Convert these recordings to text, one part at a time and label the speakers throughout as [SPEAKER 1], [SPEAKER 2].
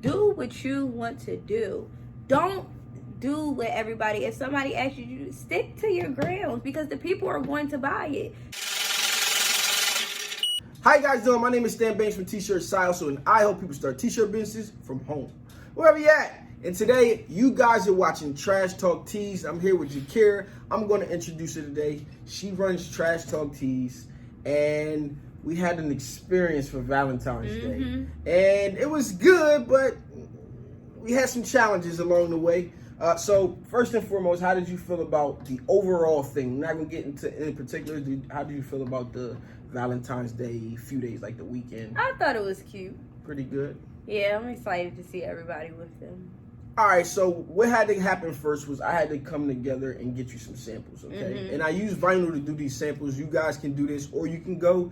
[SPEAKER 1] do what you want to do. Don't do what everybody, if somebody asks you to do, stick to your grounds because the people are going to buy it.
[SPEAKER 2] How you guys doing? My name is Stan Banks from T-Shirt Style, and I help people start t-shirt businesses from home, wherever you at. And today, you guys are watching Trash Talk Tees. I'm here with Jakira. I'm going to introduce her today. She runs Trash Talk Tees, and we had an experience for Valentine's Day. And it was good, but we had some challenges along the way. So first and foremost, how did you feel about the overall thing? I'm not going to get into any particulars. How did you feel about the Valentine's Day few days, like the weekend?
[SPEAKER 1] I thought it was cute.
[SPEAKER 2] Pretty good.
[SPEAKER 1] Yeah, I'm excited to see everybody with them.
[SPEAKER 2] All right, so what had to happen first was I had to come together and get you some samples, okay? And I use vinyl to do these samples. You guys can do this, or you can go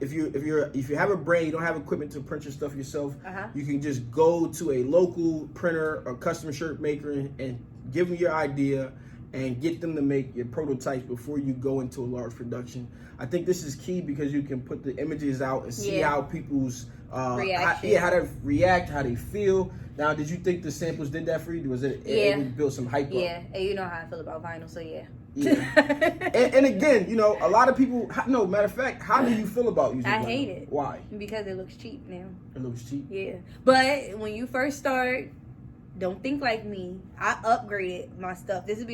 [SPEAKER 2] if you have a brand, you don't have equipment to print your stuff yourself. You can just go to a local printer or custom shirt maker and give them your idea and get them to make your prototypes before you go into a large production. I think this is key because you can put the images out and see how people's how they react, how they feel. Now, did you think the samples did that for you? Was it able to build some hype up?
[SPEAKER 1] Yeah, and you know how I feel about vinyl, so yeah.
[SPEAKER 2] and again, you know, a lot of people, no, matter of fact, how do you feel about using vinyl?
[SPEAKER 1] I hate it.
[SPEAKER 2] Why?
[SPEAKER 1] Because it looks cheap now.
[SPEAKER 2] It looks cheap?
[SPEAKER 1] Yeah. But when you first start, don't think like me. I upgraded my stuff. This is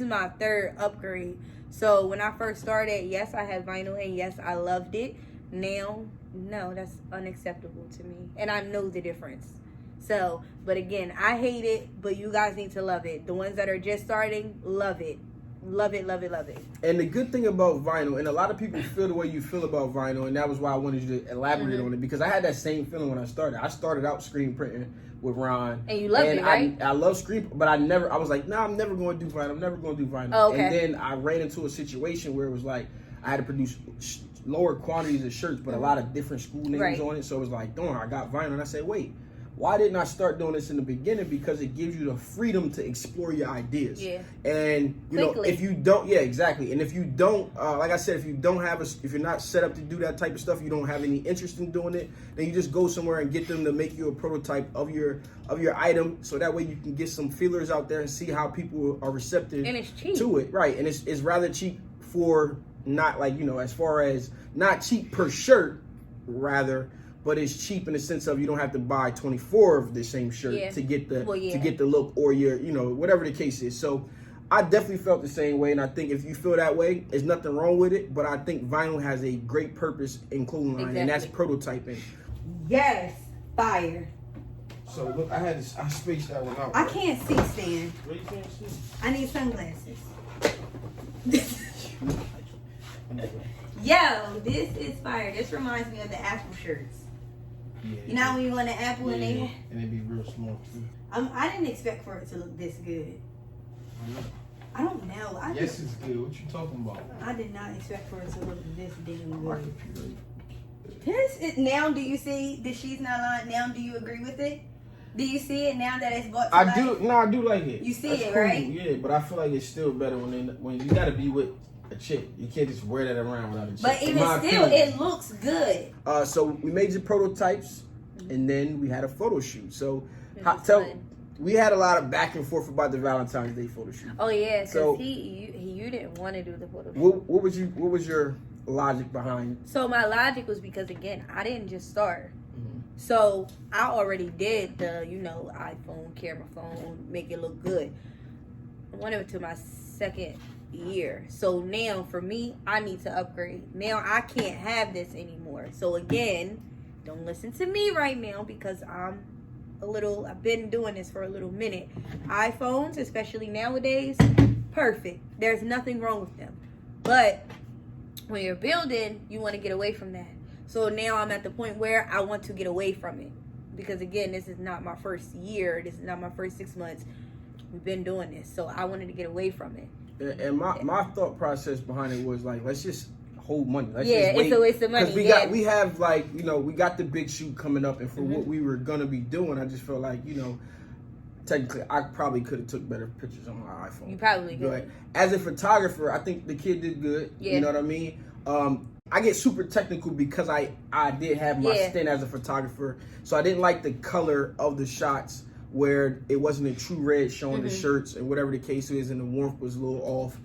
[SPEAKER 1] my third upgrade. So when I first started, yes, I had vinyl, and yes, I loved it. Now, no, that's unacceptable to me. And I know the difference. So, but again, I hate it, but you guys need to love it. The ones that are just starting, love it. Love it, love it, love it.
[SPEAKER 2] And the good thing about vinyl, and a lot of people feel the way you feel about vinyl, and that was why I wanted you to elaborate on it, because I had that same feeling when I started. I started out screen printing with Ron.
[SPEAKER 1] And you loved it, right?
[SPEAKER 2] I love screen, but I was like, nah, I'm never going to do vinyl. I'm never going to do vinyl.
[SPEAKER 1] Oh, okay.
[SPEAKER 2] And then I ran into a situation where it was like, I had to produce lower quantities of shirts, but a lot of different school names on it. So it was like, darn, I got vinyl. And I said, wait, why didn't I start doing this in the beginning? Because it gives you the freedom to explore your ideas. Yeah. And you know, if you don't, exactly. And if you don't, like I said, if you're not set up to do that type of stuff, you don't have any interest in doing it, then you just go somewhere and get them to make you a prototype of your item, so that way you can get some feelers out there and see how people are receptive to it. Right. And it's rather cheap for not like, you know, as far as not cheap per shirt, rather, but it's cheap in the sense of you don't have to buy 24 of the same shirt to get the to get the look, or your, you know, whatever the case is. So I definitely felt the same way, and I think if you feel that way, there's nothing wrong with it. But I think vinyl has a great purpose in clothing line, and that's prototyping.
[SPEAKER 1] Yes, fire.
[SPEAKER 2] So look, I spaced that one out.
[SPEAKER 1] I can't see, Stan.
[SPEAKER 2] What you can't see?
[SPEAKER 1] I need sunglasses. Yo, this is fire. This reminds me of the Apple shirts. Yeah, you know when you want an Apple and they...
[SPEAKER 2] And it be real small too.
[SPEAKER 1] I didn't expect for it to look this good. I don't know.
[SPEAKER 2] Yes, it's good. What you talking about?
[SPEAKER 1] I did not expect for it to look this damn good. This is, now do you see that she's not lying? Now do you agree with it? Do you see it now that it's bought to
[SPEAKER 2] I do. No, I do like it.
[SPEAKER 1] You see it,
[SPEAKER 2] cool,
[SPEAKER 1] right?
[SPEAKER 2] Yeah, but I feel like it's still better when you gotta be with a chick. You can't just wear that around without a chick.
[SPEAKER 1] But even still, it looks good.
[SPEAKER 2] So we made your prototypes, and then we had a photo shoot. So we had a lot of back and forth about the Valentine's Day photo shoot.
[SPEAKER 1] Oh yeah, because you didn't want to do the photo shoot.
[SPEAKER 2] What was your logic behind?
[SPEAKER 1] So my logic was because, again, I didn't just start. So I already did the, you know, iPhone, camera phone, make it look good. I went to my second year. So now for me, I need to upgrade. Now I can't have this anymore. So again, don't listen to me right now because I've been doing this for a little minute. iPhones, especially nowadays, perfect. There's nothing wrong with them. But when you're building, you want to get away from that. So now I'm at the point where I want to get away from it. Because again, this is not my first year. This is not my first 6 months. We've been doing this. So I wanted to get away from it.
[SPEAKER 2] And my thought process behind it was like, let's just hold money. Let's
[SPEAKER 1] just wait. It's a waste of money.
[SPEAKER 2] Because we have like, you know, we got the big shoot coming up, and for what we were gonna be doing, I just felt like, you know, technically I probably could have took better pictures on my iPhone.
[SPEAKER 1] You probably could.
[SPEAKER 2] But as a photographer, I think the kid did good. Yeah. You know what I mean? I get super technical because I did have my stint as a photographer, so I didn't like the color of the shots where it wasn't a true red showing the shirts and whatever the case is, and the warmth was a little off.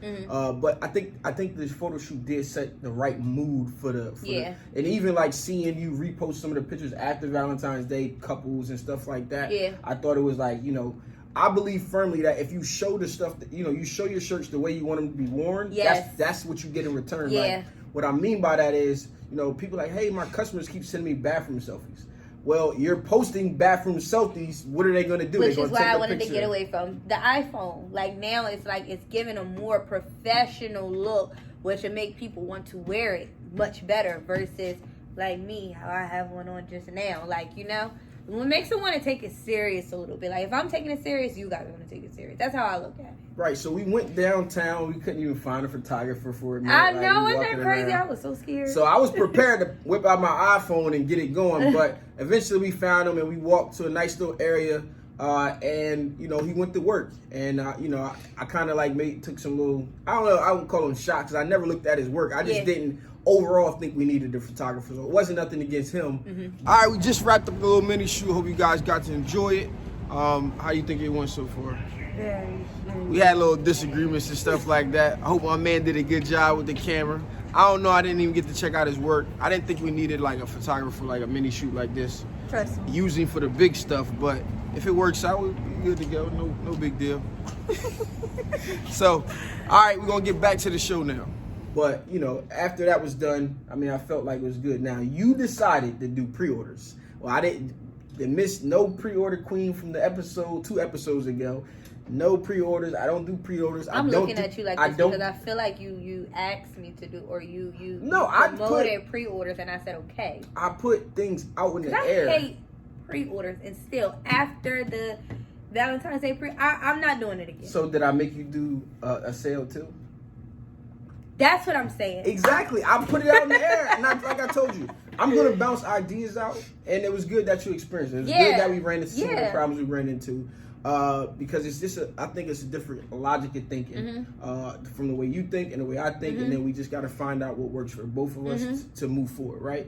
[SPEAKER 2] But I think this photo shoot did set the right mood for the and even like seeing you repost some of the pictures after Valentine's Day, couples and stuff like that. I thought it was like, you know, I believe firmly that if you show the stuff that, you know, you show your shirts the way you want them to be worn, that's what you get in return. Like, what I mean by that is, you know, people like, hey, my customers keep sending me bathroom selfies. Well, you're posting bathroom selfies. What are they going to do?
[SPEAKER 1] Which is why I wanted to get away from the iPhone. Like, now it's like it's giving a more professional look, which will make people want to wear it much better versus like me, how I have one on just now. Like, you know, what makes it want to take it serious a little bit. Like, if I'm taking it serious, you guys want to take it serious. That's how I look at it.
[SPEAKER 2] Right, so we went downtown. We couldn't even find a photographer for it.
[SPEAKER 1] I know, wasn't that crazy? I was so scared.
[SPEAKER 2] So I was prepared to whip out my iPhone and get it going, but eventually we found him and we walked to a nice little area, and, you know, he went to work. And, you know, I kind of like took some little, I don't know, I wouldn't call them shots because I never looked at his work. I just didn't overall think we needed a photographer. So it wasn't nothing against him. All right, we just wrapped up a little mini shoot. Hope you guys got to enjoy it. How you think it went so far?
[SPEAKER 1] Very.
[SPEAKER 2] We had little disagreements and stuff like that. I hope my man did a good job with the camera. I don't know, I didn't even get to check out his work. I didn't think we needed like a photographer, like a mini shoot like this.
[SPEAKER 1] Trust me.
[SPEAKER 2] Using for the big stuff, but if it works out, we're good to go. No big deal. So, all right, we're gonna get back to the show now. But, you know, after that was done, I mean, I felt like it was good. Now, you decided to do pre-orders. Well, I didn't miss no pre-order queen from the episode 2 episodes ago. No pre-orders. I don't do pre-orders.
[SPEAKER 1] I'm looking at you like this because I feel like you asked me to do, or you promoted pre-orders, and I said okay.
[SPEAKER 2] I put things out in the air.
[SPEAKER 1] I hate pre-orders, and still after the Valentine's Day I'm not doing it again.
[SPEAKER 2] So did I make you do a sale too?
[SPEAKER 1] That's what I'm saying.
[SPEAKER 2] Exactly. I put it out in the air, and like I told you, I'm gonna bounce ideas out, and it was good that you experienced it. It was good that we ran into some of the problems we ran into. Because it's just I think it's a different logic of thinking from the way you think and the way I think, and then we just got to find out what works for both of us to move forward, right?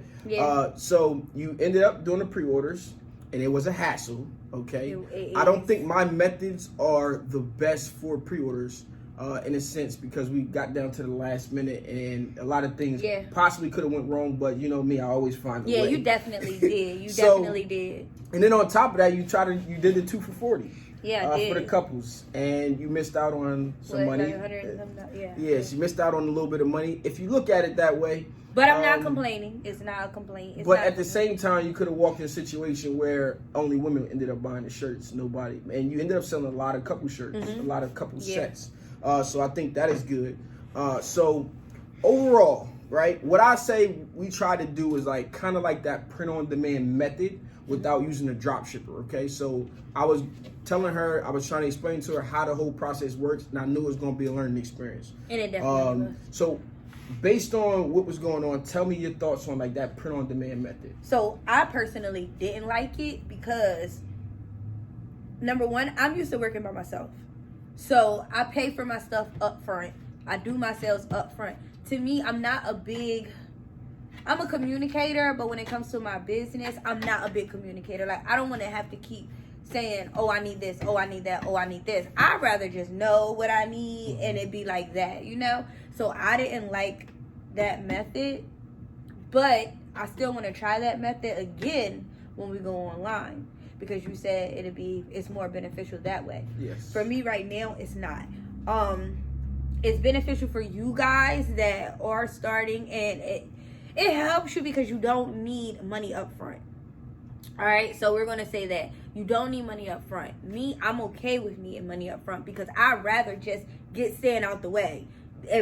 [SPEAKER 2] So you ended up doing the pre-orders, and it was a hassle. Okay, I don't think my methods are the best for pre-orders. In a sense, because we got down to the last minute and a lot of things possibly could have went wrong, but you know me, I always find a way.
[SPEAKER 1] Yeah, you definitely did. You definitely did.
[SPEAKER 2] And then on top of that, you did the 2 for $40.
[SPEAKER 1] Yeah, I did.
[SPEAKER 2] For the couples, and you missed out on some money. Yeah, she missed out on a little bit of money. If you look at it that way.
[SPEAKER 1] But I'm not complaining. It's not a complaint.
[SPEAKER 2] But at the same time, you could have walked in a situation where only women ended up buying the shirts, nobody. And you ended up selling a lot of couple shirts, a lot of couple sets. So I think that is good. So overall, right, what I say we try to do is like kind of like that print on demand method without using a drop shipper. Okay, so I was telling her, I was trying to explain to her how the whole process works, and I knew it was going to be a learning experience.
[SPEAKER 1] And it definitely was.
[SPEAKER 2] So based on what was going on, tell me your thoughts on like that print on demand method.
[SPEAKER 1] So I personally didn't like it because number one, I'm used to working by myself. So I pay for my stuff up front. I do my sales up front. To me, I'm a communicator, but when it comes to my business, I'm not a big communicator. Like, I don't want to have to keep saying, oh, I need this, oh, I need that, oh, I need this. I'd rather just know what I need and it be like that, you know? So I didn't like that method, but I still want to try that method again when we go online. Because you said it's more beneficial that way.
[SPEAKER 2] Yes. For
[SPEAKER 1] me right now, it's not. It's beneficial for you guys that are starting, and it helps you because you don't need money up front. All right, so we're gonna say that you don't need money up front. Me, I'm okay with needing money up front because I'd rather just get Stan out the way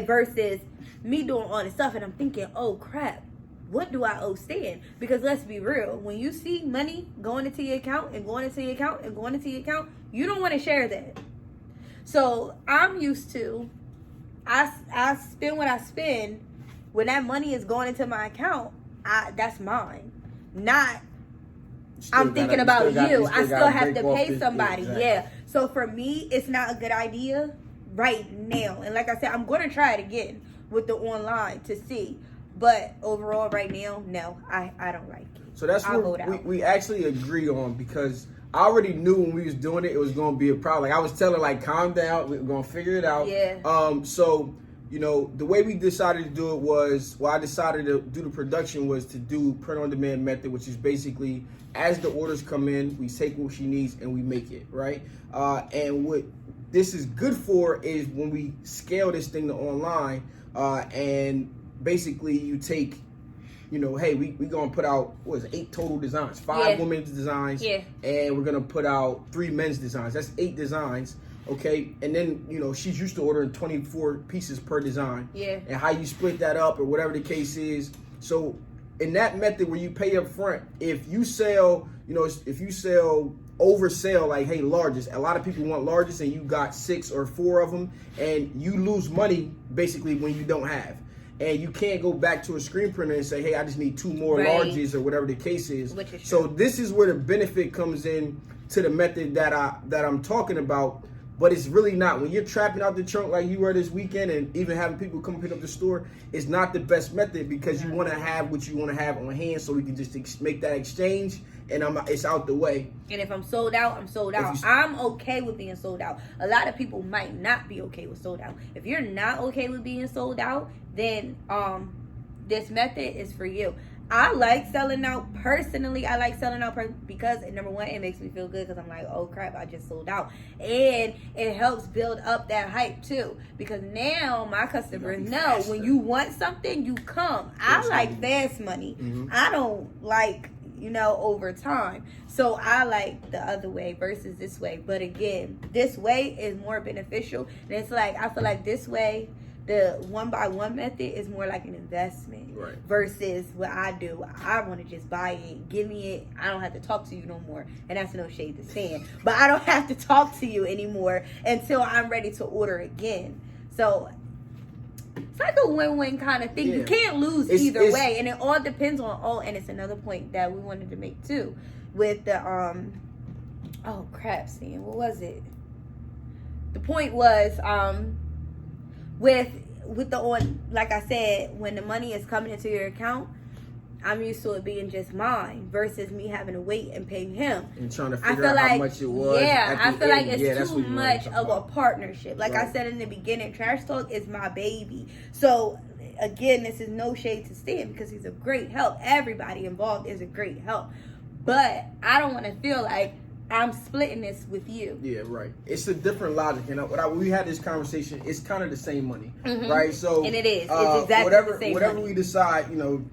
[SPEAKER 1] versus me doing all this stuff and I'm thinking, oh crap. What do I owe Stan? Because let's be real, when you see money going into your account and going into your account and going into your account, you don't want to share that. So I'm used to, I spend what I spend. When that money is going into my account, that's mine. Not, I'm thinking about you. I still have to pay somebody. Yeah. So for me, it's not a good idea right now. And like I said, I'm going to try it again with the online to see. But overall, right now, no, I don't like it.
[SPEAKER 2] So that's what we actually agree on, because I already knew when we was doing it was going to be a problem. Like I was telling, like, calm down, we're going to figure it out.
[SPEAKER 1] Yeah.
[SPEAKER 2] So, you know, the way we decided to do it was, I decided to do the production was to do print on demand method, which is basically as the orders come in, we take what she needs and we make it, right? And what this is good for is when we scale this thing to online, and basically you take, you know, hey, we gonna put out, 8 total designs, 5 women's designs, and we're gonna put out 3 men's designs. That's 8 designs, okay? And then, you know, she's used to ordering 24 pieces per design.
[SPEAKER 1] Yeah.
[SPEAKER 2] And how you split that up or whatever the case is. So in that method where you pay up front, if you sell, you know, if you oversell, like, hey, largest, a lot of people want largest and you got 6 or 4 of them, and you lose money basically when you don't have. And you can't go back to a screen printer and say, hey, I just need 2 more larges or whatever the case is. So this is where the benefit comes in to the method that I'm talking about. But it's really not. When you're trapping out the trunk like you were this weekend and even having people come pick up the store, it's not the best method, because you want to have what you want to have on hand so we can just make that exchange and it's out the way.
[SPEAKER 1] And if I'm sold out, I'm sold out. I'm okay with being sold out. A lot of people might not be okay with sold out. If you're not okay with being sold out, then this method is for you. I like selling out. Personally, I like selling out because, number one, it makes me feel good, because I'm like, oh crap, I just sold out. And it helps build up that hype too, because now my customers know when you want something, you come. I like fast money. I don't like, you know, over time. So I like the other way versus this way. But again, this way is more beneficial. And it's like, I feel like this way, the 1-by-1 method is more like an investment, versus what I do. I want to just buy it, give me it. I don't have to talk to you no more. And that's no shade to stand, but I don't have to talk to you anymore until I'm ready to order again. So it's like a win-win kind of thing. You can't lose either way, and it all depends on and it's another point that we wanted to make too, with the oh crap, Sam, what was it? The point was with the like I said, when the money is coming into your account, I'm used to it being just mine versus me having to wait and pay him.
[SPEAKER 2] And trying to figure out how much it was.
[SPEAKER 1] Yeah, I feel like it's too much of a partnership. Like I said in the beginning, Trash Talk is my baby. So again, this is no shade to Stan, because he's a great help. Everybody involved is a great help. But I don't want to feel like I'm splitting this with you.
[SPEAKER 2] Yeah, right. It's a different logic. You know, when we had this conversation, it's kind of the same money, right? So,
[SPEAKER 1] and it is. It's exactly the same
[SPEAKER 2] whatever
[SPEAKER 1] money.
[SPEAKER 2] we decide, you know,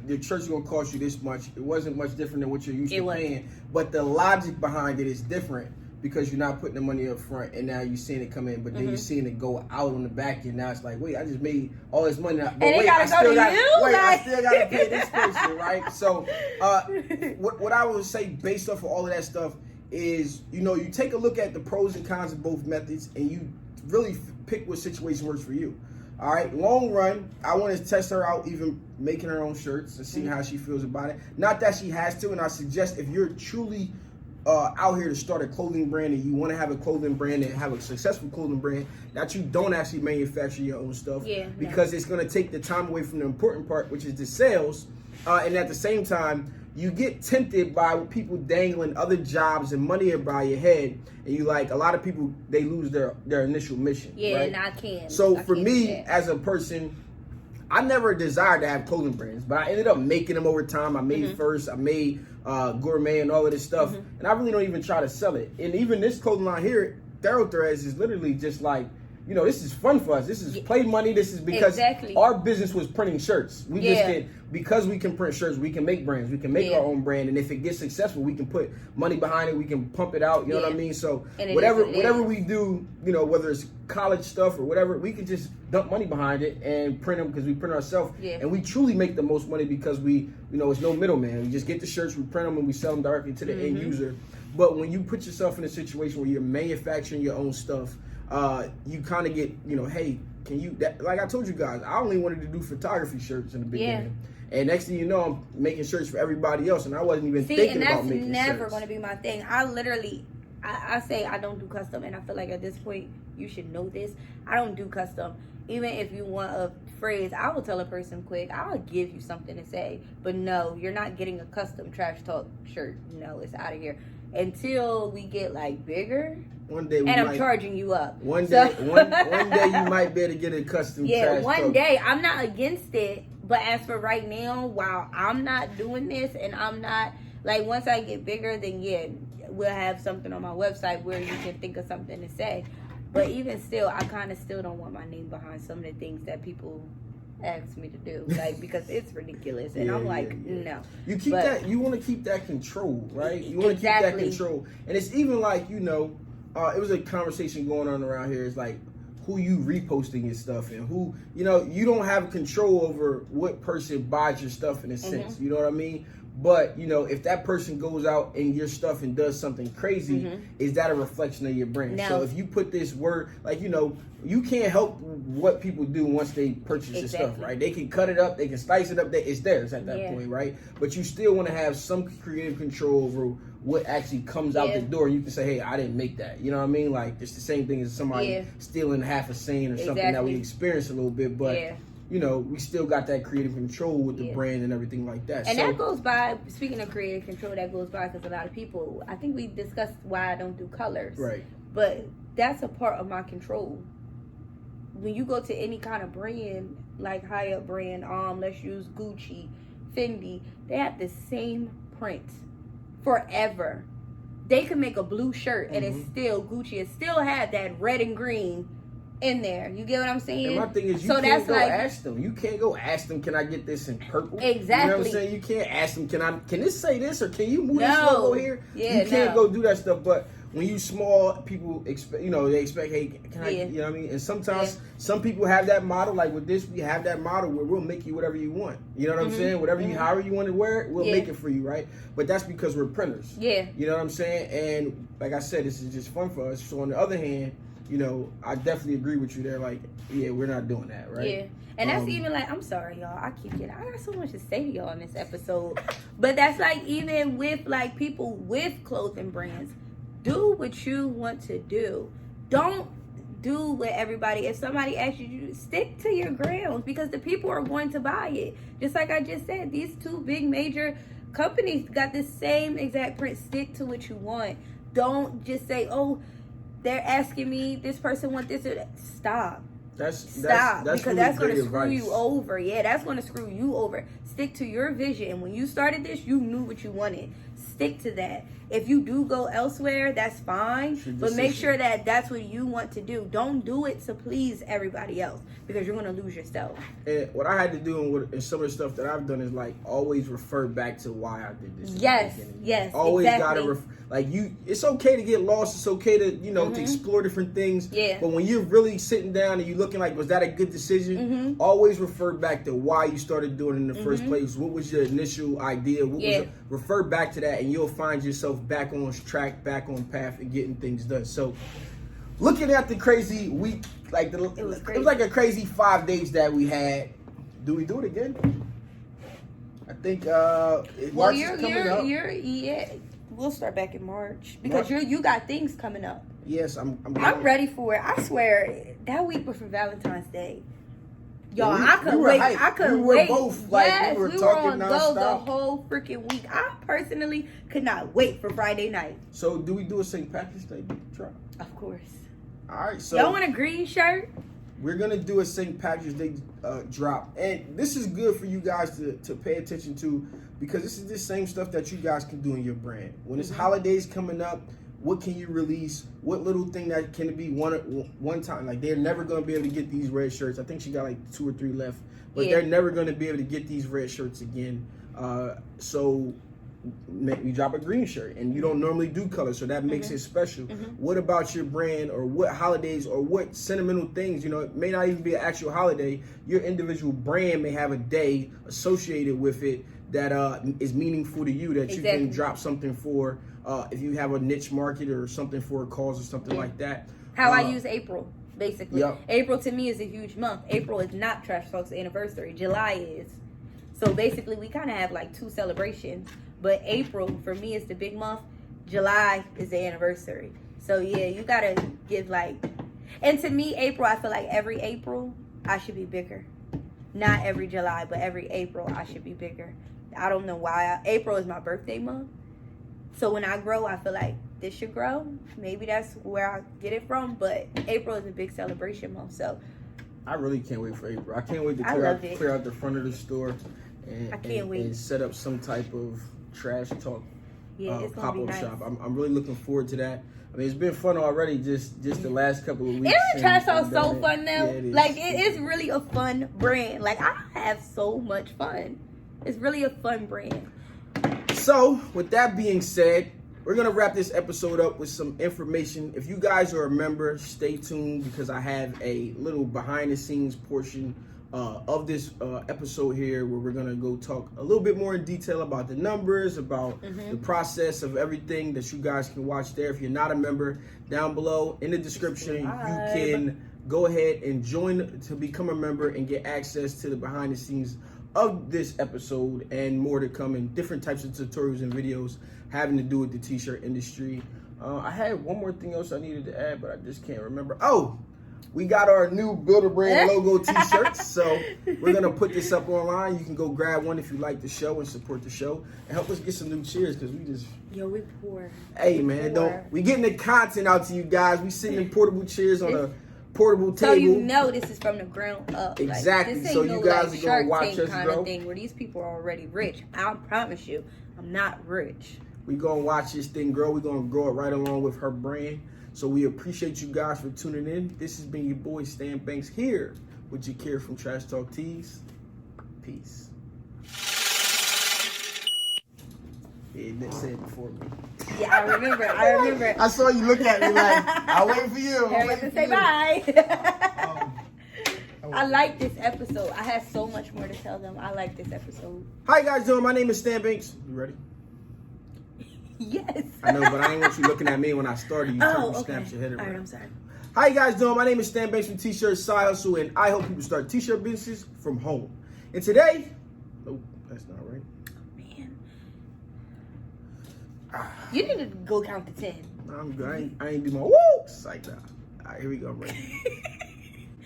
[SPEAKER 2] the church is gonna cost you this much. It wasn't much different than what you're used to paying, but the logic behind it is different, because you're not putting the money up front and now you're seeing it come in, but then you're seeing it go out on the back end. Now it's like, wait, I just made all this money, but wait, I still got to pay this person, right? So, what I would say based off of all of that stuff is, you know, you take a look at the pros and cons of both methods and you really pick what situation works for you. All right, long run, I want to test her out, even making her own shirts and see how she feels about it. Not that she has to, and I suggest if you're truly out here to start a clothing brand and you want to have a clothing brand and have a successful clothing brand, that you don't actually manufacture your own stuff, because it's going to take the time away from the important part, which is the sales, and at the same time, you get tempted by people dangling other jobs and money by your head, and you like, a lot of people, they lose their initial mission. Yeah, right?
[SPEAKER 1] And I can.
[SPEAKER 2] So for me, as a person, I never desired to have clothing brands, but I ended up making them over time. I made First, I made Gourmet and all of this stuff, and I really don't even try to sell it. And even this clothing line here, Thoroughthreads, is literally just like, you know, this is fun for us. This is play money. This is because our business was printing shirts. We just did, because we can print shirts, we can make brands. We can make our own brand. And if it gets successful, we can put money behind it. We can pump it out. You know what I mean? So whatever we do, you know, whether it's college stuff or whatever, we can just dump money behind it and print them, because we print ourselves. And we truly make the most money because we, you know, it's no middleman. We just get the shirts, we print them, and we sell them directly to the end user. But when you put yourself in a situation where you're manufacturing your own stuff, you kind of get, you know, hey, can you, like I told you guys, I only wanted to do photography shirts in the beginning. And next thing you know, I'm making shirts for everybody else, and I wasn't even thinking about making shirts.
[SPEAKER 1] And that's never going to be my thing. I I say I don't do custom, and I feel like at this point you should know this. I don't do custom. Even if you want a phrase, I will tell a person quick, I'll give you something to say. But no, you're not getting a custom trash talk shirt. No, it's out of here. Until we get like bigger.
[SPEAKER 2] One day
[SPEAKER 1] I'm charging you up.
[SPEAKER 2] One day you might be able to get a custom trash talk.
[SPEAKER 1] One day. I'm not against it. But as for right now, while I'm not doing this and I'm not, like, once I get bigger, then yeah, we'll have something on my website where you can think of something to say. But even still, I kind of still don't want my name behind some of the things that people ask me to do, like, because it's ridiculous. And I'm like, no.
[SPEAKER 2] You keep that, you want to keep that control, right? You want to keep that control. And it's even like, you know, it was a conversation going on around here. It's like, who you reposting your stuff and who, you know, you don't have control over what person buys your stuff in a sense. You know what I mean? But, you know, if that person goes out and your stuff and does something crazy, is that a reflection of your brand? No. So if you put this word, like, you know, you can't help what people do once they purchase your stuff, right? They can cut it up, they can slice it up, it's theirs at that point, right? But you still want to have some creative control over what actually comes out the door. You can say, hey, I didn't make that. You know what I mean? Like, it's the same thing as somebody stealing half a saying or something that we experience a little bit, but... you know, we still got that creative control with the brand and everything like that.
[SPEAKER 1] And so, that goes by, speaking of creative control, that goes by because a lot of people, I think we discussed why I don't do colors.
[SPEAKER 2] Right.
[SPEAKER 1] But that's a part of my control. When you go to any kind of brand, like high-up brand, let's use Gucci, Fendi, they have the same print forever. They can make a blue shirt and it's still Gucci. It still have that red and green in there. You get what I'm saying?
[SPEAKER 2] And my thing is, you can't go ask them. You can't go ask them, can I get this in purple?
[SPEAKER 1] Exactly.
[SPEAKER 2] You know what I'm saying? You can't ask them, can this say this, or can you move this logo here?
[SPEAKER 1] Yeah,
[SPEAKER 2] you can't go do that stuff. But when you small, people expect, you know, they expect, hey, can I, you know what I mean? And sometimes some people have that model, like with this, we have that model where we'll make you whatever you want. You know what I'm saying? Whatever you, however you want to wear it, we'll make it for you, right? But that's because we're printers. Yeah. You know what I'm saying? And like I said, this is just fun for us. So on the other hand, you know, I definitely agree with you there. Like, yeah, we're not doing that, right?
[SPEAKER 1] Yeah. And that's even like, I'm sorry, y'all. I got so much to say to y'all in this episode. But that's like, even with like people with clothing brands, do what you want to do. Don't do what everybody, if somebody asks you to stick to your grounds, because the people are going to buy it. Just like I just said, these two big major companies got the same exact print. Stick to what you want. Don't just say, oh, they're asking me, this person want this or that. Stop. That's because really that's going to screw you over. Yeah, that's going to screw you over. Stick to your vision. And when you started this, you knew what you wanted. Stick to that. If you do go elsewhere, that's fine. But make sure that that's what you want to do. Don't do it to please everybody else, because you're going to lose yourself.
[SPEAKER 2] And what I had to do and some of the stuff that I've done is like always refer back to why I did this.
[SPEAKER 1] Yes.
[SPEAKER 2] Always gotta like you. It's okay to get lost. It's okay to to explore different things. Yeah. But when you're really sitting down and you're looking like, was that a good decision? Always refer back to why you started doing it in the first place. What was your initial idea? Refer back to that, and you'll find yourself back on track, back on path, and getting things done. So, looking at the crazy week, like it was like a crazy 5 days that we had. Do we do it again? I think March is coming up.
[SPEAKER 1] We'll start back in March because you got things coming up.
[SPEAKER 2] Yes, I'm
[SPEAKER 1] ready for it. I swear that week before Valentine's Day. Y'all, I couldn't wait. I couldn't wait.
[SPEAKER 2] Both, like, we were on go
[SPEAKER 1] the whole freaking week. I personally could not wait for Friday night.
[SPEAKER 2] So, do we do a St. Patrick's Day drop?
[SPEAKER 1] Of course.
[SPEAKER 2] All right. So,
[SPEAKER 1] y'all want a green shirt?
[SPEAKER 2] We're gonna do a St. Patrick's Day drop, and this is good for you guys to pay attention to, because this is the same stuff that you guys can do in your brand. When it's holidays coming up, what can you release? What little thing that can be one time? Like, they're never going to be able to get these red shirts. I think she got like 2 or 3 left. But they're never going to be able to get these red shirts again. So we drop a green shirt. And you don't normally do color, so that makes it special. What about your brand, or what holidays, or what sentimental things? You know, it may not even be an actual holiday. Your individual brand may have a day associated with it that is meaningful to you, that you can drop something for. If you have a niche market or something for a cause or something like that.
[SPEAKER 1] How I use April, basically. April to me is a huge month. April is not Trash Talk's anniversary. July is. So basically we kind of have like 2 celebrations. But April for me is the big month. July is the anniversary. So yeah, you gotta give like, and to me, April, I feel like every April I should be bigger. Not every July, but every April I should be bigger. I don't know why. April is my birthday month. So when I grow, I feel like this should grow. Maybe that's where I get it from. But April is a big celebration month. So
[SPEAKER 2] I really can't wait for April. I can't wait to clear out the front of the store and set up some type of trash talk pop-up shop. I'm really looking forward to that. I mean, it's been fun already, just the last couple of weeks.
[SPEAKER 1] Isn't trash talk so fun now? Yeah, it is. Like, it is really a fun brand. Like, I have so much fun. It's really a fun brand.
[SPEAKER 2] So, with that being said, we're going to wrap this episode up with some information. If you guys are a member, stay tuned because I have a little behind-the-scenes portion of this episode here where we're going to go talk a little bit more in detail about the numbers, about the process of everything that you guys can watch there. If you're not a member, down below in the description, you can go ahead and join to become a member and get access to the behind-the-scenes of this episode and more to come in different types of tutorials and videos having to do with the t-shirt industry. I had one more thing else I needed to add, but I just can't remember. Oh, we got our new Builder Brand logo t-shirts. So we're going to put this up online. You can go grab one if you like the show and support the show and help us get some new cheers because we just...
[SPEAKER 1] Yo, we poor.
[SPEAKER 2] Hey, man, we getting the content out to you guys. We sitting in portable chairs on a portable table.
[SPEAKER 1] So you know this is from the ground up.
[SPEAKER 2] Exactly.
[SPEAKER 1] Like, this
[SPEAKER 2] so
[SPEAKER 1] ain't
[SPEAKER 2] you
[SPEAKER 1] no,
[SPEAKER 2] guys
[SPEAKER 1] like,
[SPEAKER 2] are going to watch us
[SPEAKER 1] kind
[SPEAKER 2] grow.
[SPEAKER 1] Of thing where these people are already rich. I promise you, I'm not rich.
[SPEAKER 2] We're going to watch this thing grow. We're going to grow it right along with her brand. So we appreciate you guys for tuning in. This has been your boy Stan Banks here with Jakir from Trash Talk Tees. Peace. Yeah, Nick said it before me.
[SPEAKER 1] Yeah, I remember.
[SPEAKER 2] I saw you look at me like, I'll wait for you.
[SPEAKER 1] I have to say bye. I like this episode. I have so much more to tell them. I like this episode.
[SPEAKER 2] How you guys doing? My name is Stan Banks. You ready?
[SPEAKER 1] Yes.
[SPEAKER 2] I know, but I ain't want you looking at me when I started. You snapped your head around.
[SPEAKER 1] All right, I'm sorry.
[SPEAKER 2] How you guys doing? My name is Stan Banks from T-Shirt Side Hustle, and I help people start T-shirt businesses from home. And today, nope, that's not right.
[SPEAKER 1] Man, you need to go count to 10.
[SPEAKER 2] I'm good. I ain't do my woo. Psych out. All right, here we go. I'm ready.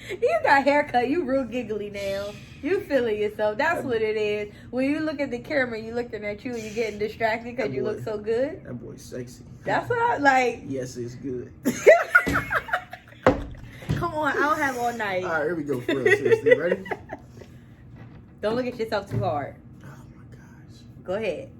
[SPEAKER 1] You got a haircut. You real giggly now. You feeling yourself. That's what it is. When you look at the camera, you looking at you and you getting distracted because you look so good.
[SPEAKER 2] That boy's sexy.
[SPEAKER 1] That's what I like.
[SPEAKER 2] Yes, it's good.
[SPEAKER 1] Come on, I don't have all night.
[SPEAKER 2] All right, here we go. For real, seriously. Ready?
[SPEAKER 1] Don't look at yourself too hard.
[SPEAKER 2] Oh, my gosh.
[SPEAKER 1] Go ahead.